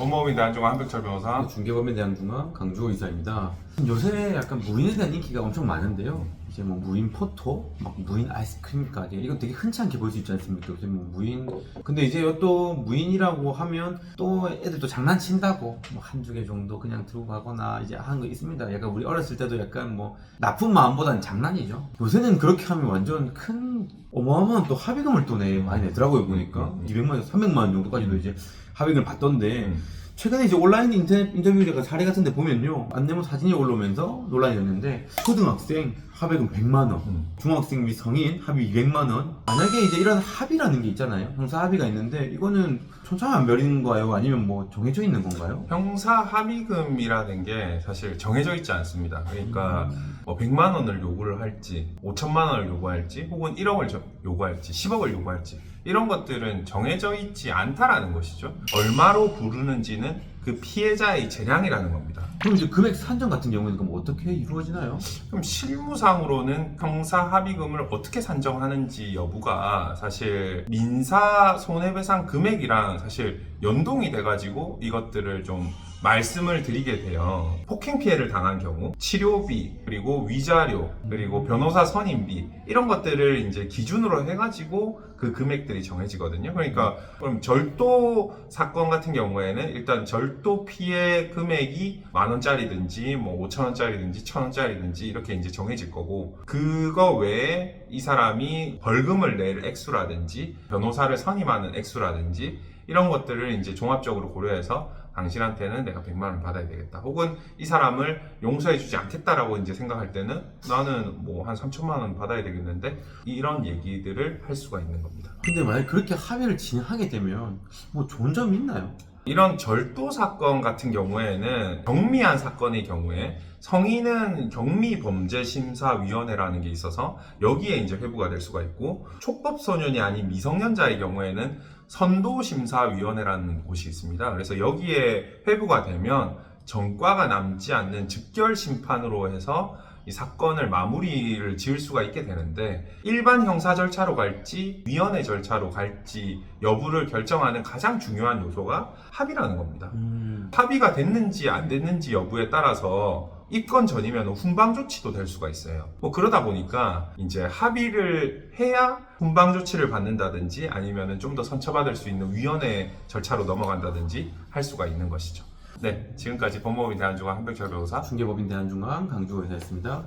법무법인 대한중앙 한백철 변호사. 중개법인에 대한 중앙 강주호 이사입니다. 요새 약간 무인에 대한 인기가 엄청 많은데요. 이제 뭐 무인 포토, 막 무인 아이스크림 가게 이거 되게 흔치 않게 볼 수 있지 않습니까? 요새 뭐 무인. 근데 이제 또 무인이라고 하면 또 애들 또 장난친다고 뭐 한두 개 정도 그냥 들고 가거나 이제 하는 거 있습니다. 약간 우리 어렸을 때도 약간 뭐 나쁜 마음보다는 장난이죠. 요새는 그렇게 하면 완전 큰 어마어마한 또 합의금을 또 많이 내더라고요 보니까 200만에서 300만 정도까지도 이제 합의금을 받던데. 최근에 이제 온라인 인터넷 인터뷰 사례 같은 데 보면요. 안내문 사진이 올라오면서 논란이 됐는데 초등학생 합의금 100만원, 중학생 및 성인 합의 200만원. 만약에 이제 이런 합의라는 게 있잖아요. 형사 합의가 있는데 이거는 천차만별인 거예요? 아니면 뭐 정해져 있는 건가요? 형사 합의금이라는 게 사실 정해져 있지 않습니다. 그러니까 뭐 100만 원을 요구를 할지, 5천만 원을 요구할지, 혹은 1억을 요구할지, 10억을 요구할지 이런 것들은 정해져 있지 않다라는 것이죠. 얼마로 부르는지는 그 피해자의 재량이라는 겁니다. 그럼 이제 금액 산정 같은 경우는 그럼 어떻게 이루어지나요? 그럼 실무상으로는 형사 합의금을 어떻게 산정하는지 여부가 사실 민사 손해배상 금액이랑 사실 연동이 돼가지고 이것들을 좀 말씀을 드리게 돼요. 폭행 피해를 당한 경우 치료비, 그리고 위자료, 그리고 변호사 선임비 이런 것들을 이제 기준으로 해가지고 그 금액들이 정해지거든요. 그러니까 그럼 절도 사건 같은 경우에는 일단 절도 피해 금액이 10,000원짜리든지 뭐 5,000원짜리든지 1,000원짜리든지 이렇게 이제 정해질 거고, 그거 외에 이 사람이 벌금을 낼 액수라든지 변호사를 선임하는 액수라든지 이런 것들을 이제 종합적으로 고려해서 당신한테는 내가 100만 원 받아야 되겠다. 혹은 이 사람을 용서해주지 않겠다라고 이제 생각할 때는 나는 뭐 한 3천만 원 받아야 되겠는데 이런 얘기들을 할 수가 있는 겁니다. 근데 만약 그렇게 합의를 진행하게 되면 뭐 좋은 점이 있나요? 이런 절도 사건 같은 경우에는 경미한 사건의 경우에 성인은 경미범죄심사위원회라는 게 있어서 여기에 이제 회부가 될 수가 있고, 촉법소년이 아닌 미성년자의 경우에는 선도심사위원회라는 곳이 있습니다. 그래서 여기에 회부가 되면 전과가 남지 않는 즉결 심판으로 해서 이 사건을 마무리를 지을 수가 있게 되는데, 일반 형사 절차로 갈지 위원회 절차로 갈지 여부를 결정하는 가장 중요한 요소가 합의라는 겁니다. 합의가 됐는지 안 됐는지 여부에 따라서 입건 전이면 훈방 조치도 될 수가 있어요. 뭐 그러다 보니까 이제 합의를 해야 훈방 조치를 받는다든지 아니면은 좀 더 선처받을 수 있는 위원회 절차로 넘어간다든지 할 수가 있는 것이죠. 네, 지금까지 법무법인 대한중앙 한백철 변호사, 중개법인 대한중앙 강주호 이사였습니다.